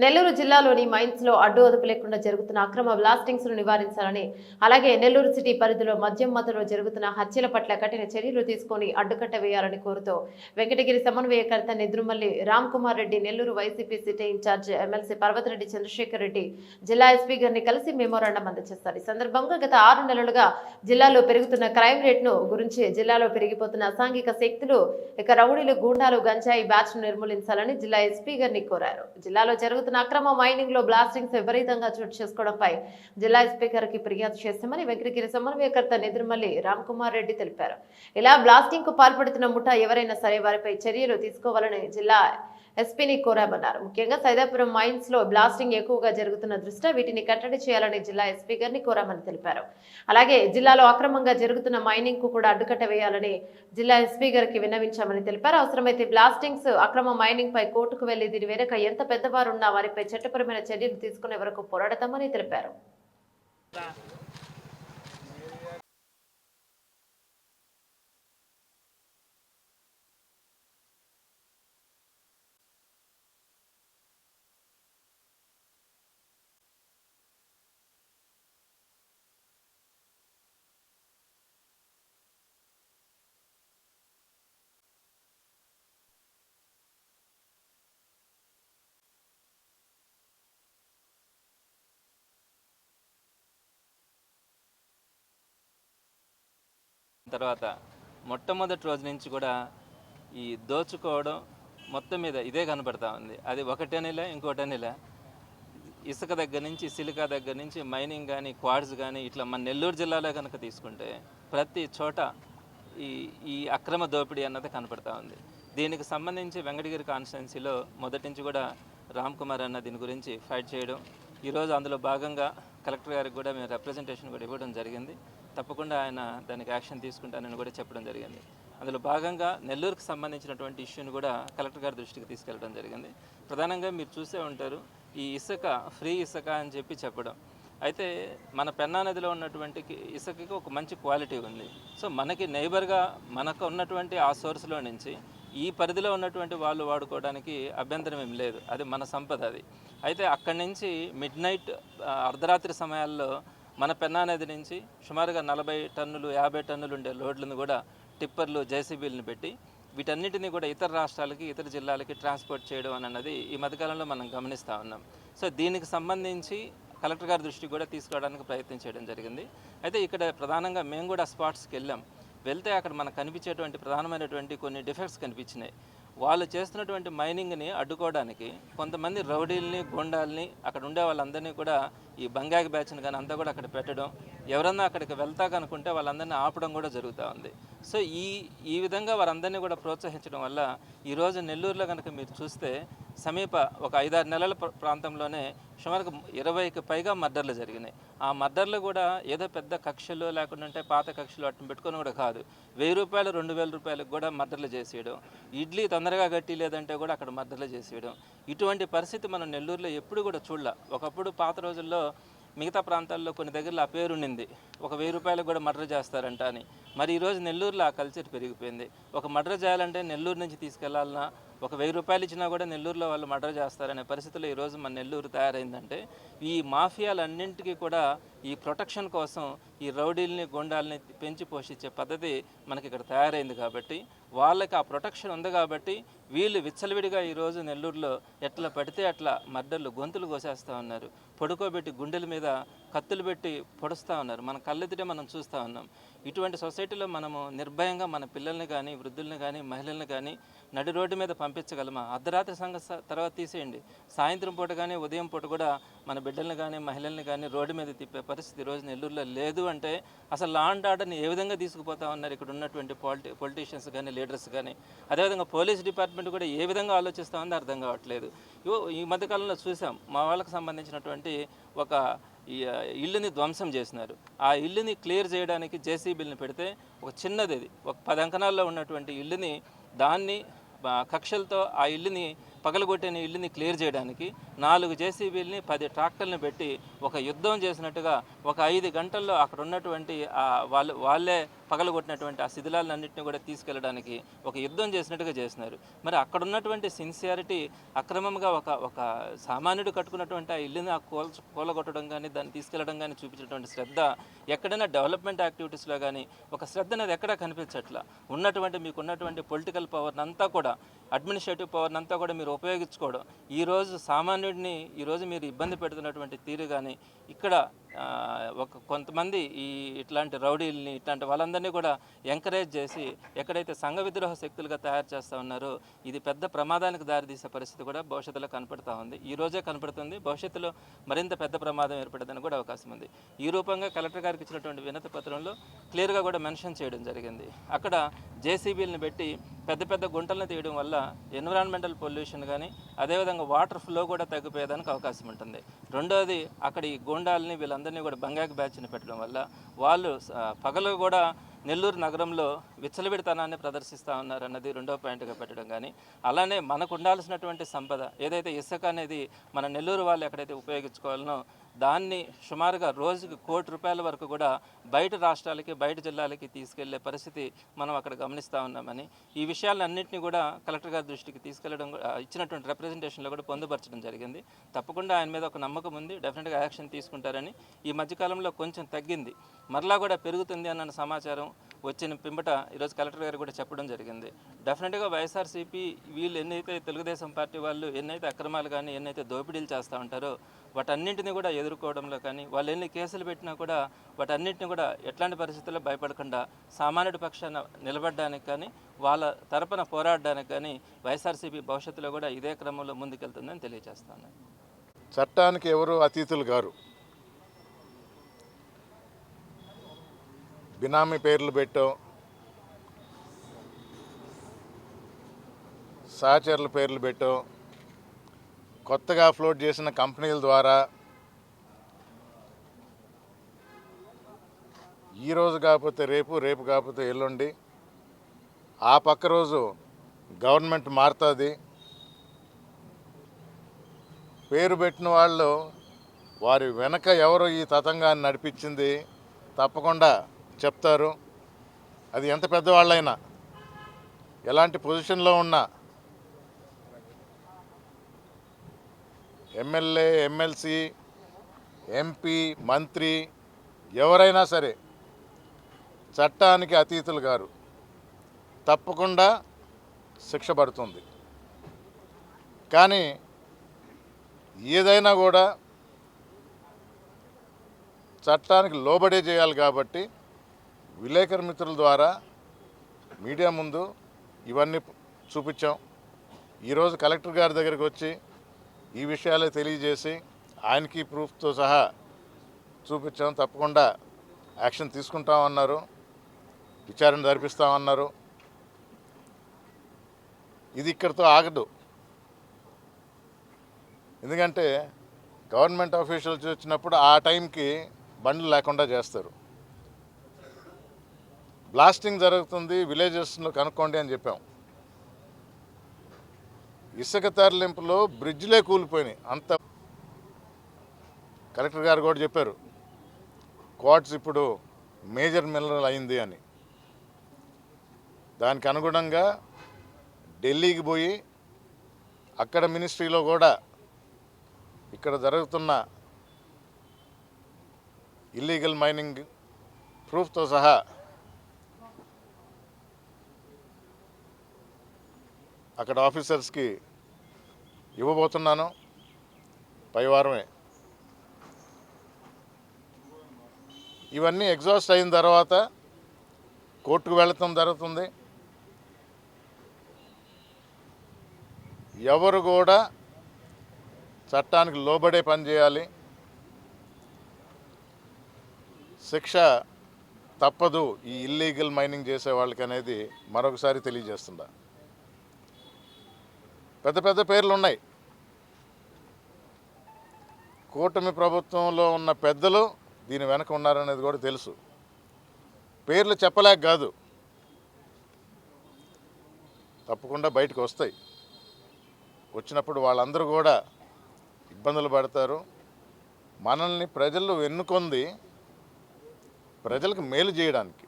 నెల్లూరు జిల్లాలోని మైన్స్ లో అడ్డు అదుపు లేకుండా జరుగుతున్న అక్రమ బ్లాస్టింగ్స్ ను నివారించాలని అలాగే నెల్లూరు సిటీ పరిధిలో మద్యం మత్తులో జరుగుతున్న హత్యల పట్ల కఠిన చర్యలు తీసుకుని అడ్డుకట్ట వేయాలని కోరుతూ వెంకటగిరి సమన్వయకర్త Nedurumalli Ram Kumar Reddy, Nellore YCP city incharge MLC Parvathareddy Chandrasekhar Reddy జిల్లా ఎస్పీ గారిని కలిసి మెమోరాండం అందజేస్తారు. ఈ సందర్భంగా గత 6 నెలలుగా జిల్లాలో పెరుగుతున్న క్రైమ్ రేట్ను గురించి, జిల్లాలో పెరిగిపోతున్న అసాంఘిక శక్తులు ఇక రౌడీలు, గూండాలు, గంజాయి బ్యాచ్ ను నిర్మూలించాలని జిల్లా ఎస్పీ గారిని కోరారు. జిల్లాలో జరుగుతున్న అక్రమ మైనింగ్ లో బ్లాస్టింగ్స్ విపరీతంగా చోటు చేసుకోవడంపై జిల్లా స్పీకర్ కి ఫిర్యాదు చేస్తామని వెంకటగిరి సమన్వయకర్త నిద్రమల్లి రామ్ కుమార్ రెడ్డి తెలిపారు. ఇలా బ్లాస్టింగ్ కు పాల్పడుతున్న ముఠా ఎవరైనా సరే వారిపై చర్యలు తీసుకోవాలని జిల్లా ఎస్పీని కోరామన్నారు. ముఖ్యంగా సైదాపురం మైన్స్ లో బ్లాస్టింగ్ ఎక్కువగా జరుగుతున్న దృష్ట్యా వీటిని కట్టడి చేయాలని జిల్లా ఎస్పీ గారిని కోరామని తెలిపారు. అలాగే జిల్లాలో అక్రమంగా జరుగుతున్న మైనింగ్ కు కూడా అడ్డుకట్ట వేయాలని జిల్లా ఎస్పీ గారికి విన్నవించామని తెలిపారు. అవసరమైతే బ్లాస్టింగ్స్, అక్రమ మైనింగ్ పై కోర్టుకు వెళ్లి దీని వెనుక ఎంత పెద్దవారున్నా వారిపై చట్టపరమైన చర్యలు తీసుకునే వరకు పోరాడతామని తెలిపారు. తర్వాత మొట్టమొదటి రోజు నుంచి కూడా ఈ దోచుకోవడం మొత్తం మీద ఇదే కనపడతా ఉంది. అది ఒకటనిలా ఇంకోటనిలా ఇసుక దగ్గర నుంచి, సిలికా దగ్గర నుంచి, మైనింగ్ కానీ, క్వాడ్స్ కానీ, ఇట్లా మన నెల్లూరు జిల్లాలో కనుక తీసుకుంటే ప్రతి చోట ఈ ఈ అక్రమ దోపిడీ అన్నది కనపడతా ఉంది. దీనికి సంబంధించి వెంకటగిరి కాన్స్టిట్యున్సీలో మొదటి నుంచి కూడా రామ్ కుమార్ అన్న దీని గురించి ఫైట్ చేయడం, ఈరోజు అందులో భాగంగా కలెక్టర్ గారికి కూడా మేము రిప్రజెంటేషన్ కూడా ఇవ్వడం జరిగింది. తప్పకుండా ఆయన దానికి యాక్షన్ తీసుకుంటానని కూడా చెప్పడం జరిగింది. అందులో భాగంగా నెల్లూరుకు సంబంధించినటువంటి ఇష్యూని కూడా కలెక్టర్ గారి దృష్టికి తీసుకెళ్ళడం జరిగింది. ప్రధానంగా మీరు చూసే ఉంటారు, ఈ ఇసుక ఫ్రీ ఇసుక అని చెప్పడం. అయితే మన పెన్నా నదిలో ఉన్నటువంటి ఇసుకకి ఒక మంచి క్వాలిటీ ఉంది. సో మనకి నైబర్గా మనకు ఉన్నటువంటి ఆ సోర్స్లో నుంచి ఈ పరిధిలో ఉన్నటువంటి వాళ్ళు వాడుకోవడానికి అభ్యంతరం ఏం లేదు. అది మన సంపద అది. అయితే అక్కడి నుంచి మిడ్ నైట్ అర్ధరాత్రి సమయాల్లో మన పెన్నా నది నుంచి సుమారుగా 40 టన్నులు 50 టన్నులు ఉండే లోడ్లను కూడా టిప్పర్లు, జేసీబీలను పెట్టి వీటన్నిటిని కూడా ఇతర రాష్ట్రాలకి, ఇతర జిల్లాలకి ట్రాన్స్పోర్ట్ చేయడం అన్నది ఈ మధ్యకాలంలో మనం గమనిస్తూ ఉన్నాం. సో దీనికి సంబంధించి కలెక్టర్ గారి దృష్టికి కూడా తీసుకోవడానికి ప్రయత్నం చేయడం జరిగింది. అయితే ఇక్కడ ప్రధానంగా మేము కూడా స్పాట్స్కి వెళ్తే అక్కడ మనకు కనిపించేటువంటి ప్రధానమైనటువంటి కొన్ని డిఫెక్ట్స్ కనిపించినాయి. వాళ్ళు చేస్తున్నటువంటి మైనింగ్ని అడ్డుకోవడానికి కొంతమంది రౌడీల్ని, గోండాల్ని, అక్కడ ఉండే వాళ్ళందరినీ కూడా ఈ బంగాకి బ్యాచ్ని కానీ అంతా కూడా అక్కడ పెట్టడం, ఎవరన్నా అక్కడికి వెళ్తా కనుకుంటే వాళ్ళందరినీ ఆపడం కూడా జరుగుతూ ఉంది. సో ఈ విధంగా వారందరినీ కూడా ప్రోత్సహించడం వల్ల ఈరోజు నెల్లూరులో కనుక మీరు చూస్తే సమీప ఒక 5-6 నెలల ప్రాంతంలోనే సుమారుగా 20కి పైగా మర్డర్లు జరిగినాయి. ఆ మర్డర్లు కూడా ఏదో పెద్ద కక్షలు లేకుండా పాత కక్షలు అట్టు పెట్టుకొని కూడా కాదు, 1000 రూపాయలు 2000 రూపాయలకు కూడా మర్డర్లు చేసేయడం, ఇడ్లీ తొందరగా గట్టి లేదంటే కూడా అక్కడ మర్డర్లు చేసేయడం. ఇటువంటి పరిస్థితి మనం నెల్లూరులో ఎప్పుడు కూడా చూడలే. ఒకప్పుడు పాత రోజుల్లో మిగతా ప్రాంతాల్లో కొన్ని దగ్గరలో ఆ పేరు ఉండింది, ఒక 1000 రూపాయలకు కూడా మర్డర్ చేస్తారంట అని. మరి ఈరోజు నెల్లూరులో ఆ కల్చర్ పెరిగిపోయింది. ఒక మర్డర్ చేయాలంటే నెల్లూరు నుంచి తీసుకెళ్లాలన్నా ఒక 1000 రూపాయలు ఇచ్చినా కూడా నెల్లూరులో వాళ్ళు మర్డర్ చేస్తారనే పరిస్థితుల్లో ఈరోజు మన నెల్లూరు తయారైందంటే ఈ మాఫియాలన్నింటికీ కూడా ఈ ప్రొటెక్షన్ కోసం ఈ రౌడీల్ని, గొండాల్ని పెంచి పోషించే పద్ధతి మనకి ఇక్కడ తయారైంది. కాబట్టి వాళ్ళకి ఆ ప్రొటెక్షన్ ఉంది కాబట్టి వీళ్ళు విచ్చలవిడిగా ఈరోజు నెల్లూరులో ఎట్లా పడితే అట్లా మర్డర్లు, గొంతులు కోసేస్తూ ఉన్నారు. పడుకోబెట్టి గుండెల మీద కత్తులు పెట్టి పొడుస్తూ ఉన్నారు. మన కళ్ళెదుటే మనం చూస్తూ ఉన్నాం. ఇటువంటి సొసైటీలో మనము నిర్భయంగా మన పిల్లల్ని కానీ, వృద్ధుల్ని కానీ, మహిళల్ని కానీ నడి రోడ్డు మీద పంపించగలమా? అర్ధరాత్రి తర్వాత తీసేయండి, సాయంత్రం పూట కానీ ఉదయం పూట కూడా మన బిడ్డల్ని కానీ, మహిళల్ని కానీ రోడ్డు మీద తిప్పే పరిస్థితి ఈరోజు నెల్లూరులో లేదు అంటే అసలు లా అండ్ ఆర్డర్ని ఏ విధంగా తీసుకుపోతా ఉన్నారు ఇక్కడ ఉన్నటువంటి పొలిటీషియన్స్ కానీ, లీడర్స్ కానీ. అదేవిధంగా పోలీస్ డిపార్ట్మెంట్ కూడా ఏ విధంగా ఆలోచిస్తూ ఉందో అర్థం కావట్లేదు. ఈ మధ్యకాలంలో చూసాం, మా వాళ్ళకి సంబంధించినటువంటి ఒక ఇల్లుని ధ్వంసం చేసినారు. ఆ ఇల్లుని క్లియర్ చేయడానికి జేసీబీని పెడితే ఒక చిన్నది, ఒక 10 అంకణాల్లో ఉన్నటువంటి ఇల్లుని, దాన్ని కక్షలతో ఆ ఇల్లుని పగలగొట్టిన ఇల్లుని క్లియర్ చేయడానికి 4 జేసీబీలని 10 ట్రాక్టర్లను పెట్టి ఒక యుద్ధం చేసినట్టుగా ఒక 5 గంటల్లో అక్కడ ఉన్నటువంటి వాళ్ళే పగలగొట్టినటువంటి ఆ శిథిలాలన్నింటినీ కూడా తీసుకెళ్ళడానికి ఒక యుద్ధం చేసినట్టుగా చేసినారు. మరి అక్కడ ఉన్నటువంటి సిన్సియారిటీ అక్రమంగా ఒక సామాన్యుడు కట్టుకున్నటువంటి ఆ ఇల్లుని కూలగొట్టడం కానీ దాన్ని తీసుకెళ్ళడం కానీ చూపించినటువంటి శ్రద్ధ ఎక్కడైనా డెవలప్మెంట్ యాక్టివిటీస్లో కానీ ఒక శ్రద్ధ అనేది ఎక్కడా కనిపించట్లా. మీకున్నటువంటి పొలిటికల్ పవర్ని అంతా కూడా, అడ్మినిస్ట్రేటివ్ పవర్ని అంతా కూడా మీరు ఉపయోగించుకోవడం, ఈరోజు సామాన్యుడిని ఈరోజు మీరు ఇబ్బంది పెడుతున్నటువంటి తీరు కానీ ఇక్కడ కొంతమంది ఇట్లాంటి రౌడీల్ని ఇట్లాంటి వాళ్ళందరినీ కూడా ఎంకరేజ్ చేసి ఎక్కడైతే సంఘ విద్రోహ శక్తులుగా తయారు చేస్తూ ఉన్నారో ఇది పెద్ద ప్రమాదానికి దారితీసే పరిస్థితి కూడా భవిష్యత్తులో కనపడుతూ ఉంది. ఈ రోజే కనపడుతుంది, భవిష్యత్తులో మరింత పెద్ద ప్రమాదం ఏర్పడేదని కూడా అవకాశం ఉంది. ఈ రూపంగా కలెక్టర్ గారికి ఇచ్చినటువంటి వినతి పత్రంలో క్లియర్గా కూడా మెన్షన్ చేయడం జరిగింది. అక్కడ జేసీబీలను పెట్టి పెద్ద పెద్ద గుంటలను తీయడం వల్ల ఎన్విరాన్మెంటల్ పొల్యూషన్ కానీ అదేవిధంగా వాటర్ ఫ్లో కూడా తగ్గిపోయేదానికి అవకాశం ఉంటుంది. రెండోది అక్కడ ఈ గూండాలని వీళ్ళందరినీ కూడా బంగాక్ బ్యాచ్ని పెట్టడం వల్ల వాళ్ళు పగలు కూడా నెల్లూరు నగరంలో విచ్చలవిడితనాన్ని ప్రదర్శిస్తూ ఉన్నారన్నది రెండో పాయింట్గా పెట్టడం కానీ, అలానే మనకు ఉండాల్సినటువంటి సంపద ఏదైతే ఇసుక అనేది మన నెల్లూరు వాళ్ళు ఎక్కడైతే ఉపయోగించుకోవాలనో దాన్ని సుమారుగా రోజుకి ₹1,00,00,000 వరకు కూడా బయట రాష్ట్రాలకి బయట జిల్లాలకి తీసుకెళ్లే పరిస్థితి మనం అక్కడ గమనిస్తూ ఉన్నామని, ఈ విషయాలన్నింటినీ కూడా కలెక్టర్ గారి దృష్టికి తీసుకెళ్లడం ఇచ్చినటువంటి రిప్రజెంటేషన్లో కూడా పొందుపరచడం జరిగింది. తప్పకుండా ఆయన మీద ఒక నమ్మకం ఉంది, డెఫినెట్గా యాక్షన్ తీసుకుంటారని. ఈ మధ్యకాలంలో కొంచెం తగ్గింది, మరలా కూడా పెరుగుతుంది అన్న సమాచారం వచ్చిన పిమ్మట ఈరోజు కలెక్టర్ గారు కూడా చెప్పడం జరిగింది. డెఫినెట్గా వైఎస్ఆర్సీపీ వీళ్ళు ఎన్నైతే తెలుగుదేశం పార్టీ వాళ్ళు ఎన్నైతే అక్రమాలు కానీ ఎన్నైతే దోపిడీలు చేస్తూ ఉంటారో వాటన్నింటినీ కూడా ఎదుర్కోవడంలో కానీ, వాళ్ళు ఎన్ని కేసులు పెట్టినా కూడా వాటన్నింటినీ కూడా ఎట్లాంటి పరిస్థితుల్లో భయపడకుండా సామాన్యుడి పక్షాన నిలబడడానికి కానీ వాళ్ళ తరపున పోరాడడానికి కానీ వైఎస్ఆర్సీపీ భవిష్యత్తులో కూడా ఇదే క్రమంలో ముందుకెళ్తుందని తెలియజేస్తాను. చట్టానికి ఎవరు అతీతులు గారు. బినామీ పేర్లు పెట్టో, సహచరుల పేర్లు పెట్టో, కొత్తగా ఫ్లోట్ చేసిన కంపెనీల ద్వారా ఈరోజు కాకపోతే రేపు, రేపు కాకపోతే ఎల్లుండి, ఆ పక్క రోజు గవర్నమెంట్ మారుతుంది. పేరు పెట్టిన వాళ్ళు వారి వెనక ఎవరు ఈ తతంగాన్ని నడిపించింది తప్పకుండా చెప్తారు. అది ఎంత పెద్దవాళ్ళైనా, ఎలాంటి పొజిషన్లో ఉన్నా, ఎమ్మెల్యే, ఎమ్మెల్సీ, ఎంపీ, మంత్రి ఎవరైనా సరే చట్టానికి అతీతులు గారు. తప్పకుండా శిక్ష పడుతుంది. కానీ ఏదైనా కూడా చట్టానికి లోబడే చేయాలి కాబట్టి విలేకరు మిత్రుల ద్వారా మీడియా ముందు ఇవన్నీ చూపించాం. ఈరోజు కలెక్టర్ గారి దగ్గరికి వచ్చి ఈ విషయాలే తెలియజేసి ఆయనకి ప్రూఫ్తో సహా చూపించాం. తప్పకుండా యాక్షన్ తీసుకుంటామన్నారు, విచారణ జరిపిస్తామన్నారు. ఇది ఇక్కడితో ఆగదు. ఎందుకంటే గవర్నమెంట్ ఆఫీషియల్స్ వచ్చినప్పుడు ఆ టైంకి బండ్లు లేకుండా చేస్తారు. బ్లాస్టింగ్ జరుగుతుంది, విలేజెస్లో కనుక్కోండి అని చెప్పాం. ఇసుక తరలింపులో బ్రిడ్జ్లే కూలిపోయినాయి. అంత కలెక్టర్ గారు కూడా చెప్పారు, క్వార్ట్స్ ఇప్పుడు మేజర్ మినరల్ అయింది అని. దానికి అనుగుణంగా ఢిల్లీకి పోయి అక్కడ మినిస్ట్రీలో కూడా ఇక్కడ జరుగుతున్న ఇల్లీగల్ మైనింగ్ ప్రూఫ్తో సహా అక్కడ ఆఫీసర్స్కి ఇవ్వబోతున్నాను పై వారమే. ఇవన్నీ ఎగ్జాస్ట్ అయిన తర్వాత కోర్టుకు వెళతాం జరుగుతుంది. ఎవరు కూడా చట్టానికి లోబడే పని చేయాలి. శిక్ష తప్పదు ఈ ఇల్లీగల్ మైనింగ్ చేసే వాళ్ళకి అనేది మరొకసారి తెలియజేస్తుందా. పెద్ద పెద్ద పేర్లు ఉన్నాయి. కూటమి ప్రభుత్వంలో ఉన్న పెద్దలు దీని వెనక ఉన్నారనేది కూడా తెలుసు. పేర్లు చెప్పలేక కాదు, తప్పకుండా బయటకు వస్తాయి. వచ్చినప్పుడు వాళ్ళందరూ కూడా ఇబ్బందులు పడతారు. మనల్ని ప్రజలు ఎన్నుకొంది ప్రజలకు మేలు చేయడానికి.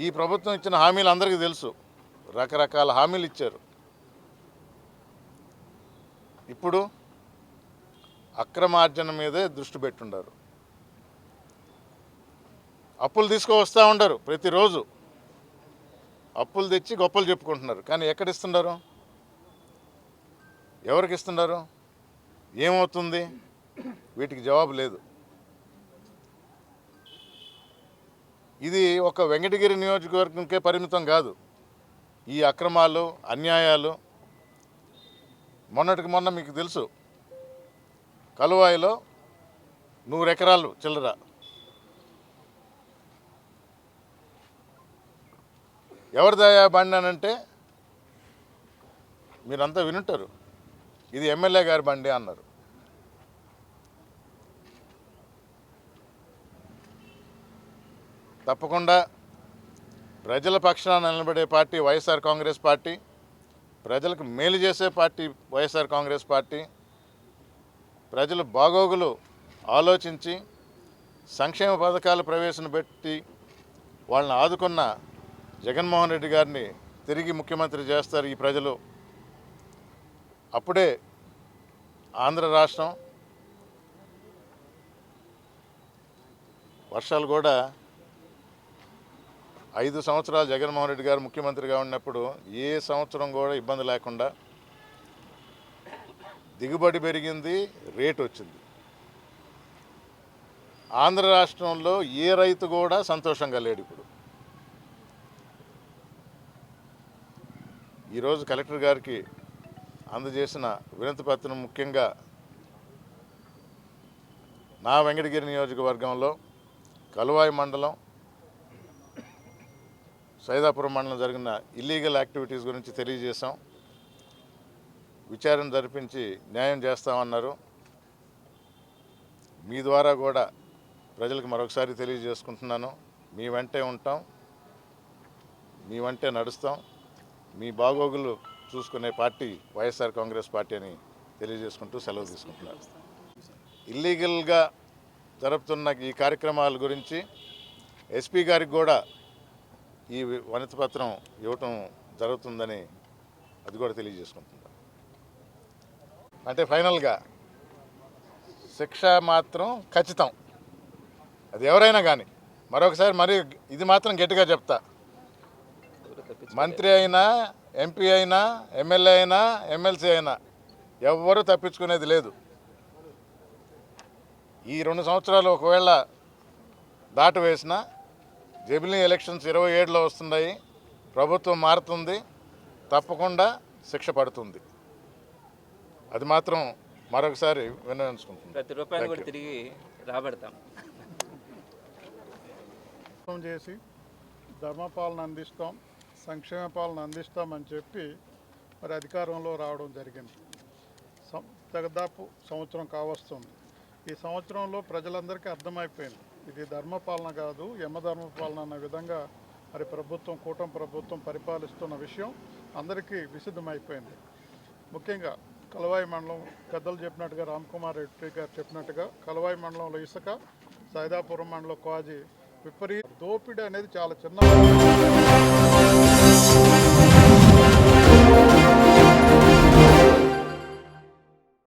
ఈ ప్రభుత్వం ఇచ్చిన హామీలు అందరికీ తెలుసు, రకరకాల హామీలు ఇచ్చారు. ఇప్పుడు అక్రమార్జన మీదే దృష్టి పెట్టుండారు. అప్పులు తీసుకువస్తూ ఉండరు, ప్రతిరోజు అప్పులు తెచ్చి గొప్పలు చెప్పుకుంటున్నారు. కానీ ఎక్కడ ఇస్తున్నారు, ఎవరికి ఇస్తున్నారు, ఏమవుతుంది, వీటికి జవాబు లేదు. ఇది ఒక వెంకటగిరి నియోజకవర్గంకే పరిమితం కాదు. ఈ అక్రమాలు, అన్యాయాలు మొన్నటికి మొన్న మీకు తెలుసు, కలువాయిలో 100 ఎకరాలు చిల్లర. ఎవరిదయా బండి అనంటే మీరంతా వినుంటారు, ఇది ఎమ్మెల్యే గారి బండి అన్నారు. తప్పకుండా ప్రజల పక్షాన నిలబడే పార్టీ వైఎస్ఆర్ కాంగ్రెస్ పార్టీ, ప్రజలకు మేలు చేసే పార్టీ వైఎస్ఆర్ కాంగ్రెస్ పార్టీ. ప్రజల బాగోగులు ఆలోచించి సంక్షేమ పథకాలు ప్రవేశపెట్టి వాళ్ళని ఆదుకున్న జగన్మోహన్ రెడ్డి గారిని తిరిగి ముఖ్యమంత్రి చేస్తారు ఈ ప్రజలు. అప్పుడే ఆంధ్ర రాష్ట్రం వర్షాలు కూడా 5 సంవత్సరాలు జగన్మోహన్ రెడ్డి గారు ముఖ్యమంత్రిగా ఉన్నప్పుడు ఏ సంవత్సరం కూడా ఇబ్బంది లేకుండా దిగుబడి పెరిగింది, రేటు వచ్చింది. ఆంధ్ర రాష్ట్రంలో ఏ రైతు కూడా సంతోషంగా లేడు. ఇప్పుడు ఈరోజు కలెక్టర్ గారికి అందజేసిన వినతి పత్రం ముఖ్యంగా నా వెంకటగిరి నియోజకవర్గంలో కలువాయి మండలం, సైదాపురం మండలం జరిగిన ఇల్లీగల్ యాక్టివిటీస్ గురించి తెలియజేశాం. విచారణ జరిపించి న్యాయం చేస్తామన్నారు. మీ ద్వారా కూడా ప్రజలకు మరొకసారి తెలియజేసుకుంటున్నాను, మీ వెంటే ఉంటాం, మీ వెంటే నడుస్తాం. మీ బాగోగులు చూసుకునే పార్టీ వైఎస్ఆర్ కాంగ్రెస్ పార్టీ అని తెలియజేసుకుంటూ సెలవు తీసుకుంటున్నారు. ఇల్లీగల్గా జరుపుతున్న ఈ కార్యక్రమాల గురించి ఎస్పీ గారికి కూడా ఈ వినతి పత్రం ఇవ్వటం జరుగుతుందని అది కూడా తెలియజేసుకుంటున్నాను. అంటే ఫైనల్గా శిక్ష మాత్రం ఖచ్చితం, అది ఎవరైనా కానీ. మరొకసారి మరి ఇది మాత్రం గట్టిగా చెప్తా, మంత్రి అయినా, ఎంపీ అయినా, ఎమ్మెల్యే అయినా, ఎమ్మెల్సీ అయినా ఎవ్వరూ తప్పించుకునేది లేదు. ఈ 2 సంవత్సరాలు ఒకవేళ దాటి వేసినా జమిలీ ఎలక్షన్స్ 27లో వస్తున్నాయి, ప్రభుత్వం మారుతుంది, తప్పకుండా శిక్ష పడుతుంది. అది మాత్రం మరొకసారి విన్నవించుకుంటున్నాను. ప్రతి రూపాయలు కూడా తిరిగి రాబడతాం. చేసి ధర్మపాలన అందిస్తాం, సంక్షేమ పాలన అందిస్తామని చెప్పి మరి అధికారంలో రావడం జరిగింది. దాదాపు సంవత్సరం కావస్తుంది. ఈ సంవత్సరంలో ప్రజలందరికీ అర్థమైపోయింది, ఇది ధర్మపాలన కాదు, యమధర్మపాలన అన్న విధంగా మరి కూటమి ప్రభుత్వం పరిపాలిస్తున్న విషయం అందరికీ విసిద్ధమైపోయింది. ముఖ్యంగా కలువాయి మండలం పెద్దలు చెప్పినట్టుగా, రామ్కుమార్ రెడ్డి గారు చెప్పినట్టుగా, కలువాయి మండలంలో ఇసుక, సైదాపురం మండలం క్వాజీ విపరీత దోపిడీ అనేది చాలా చిన్న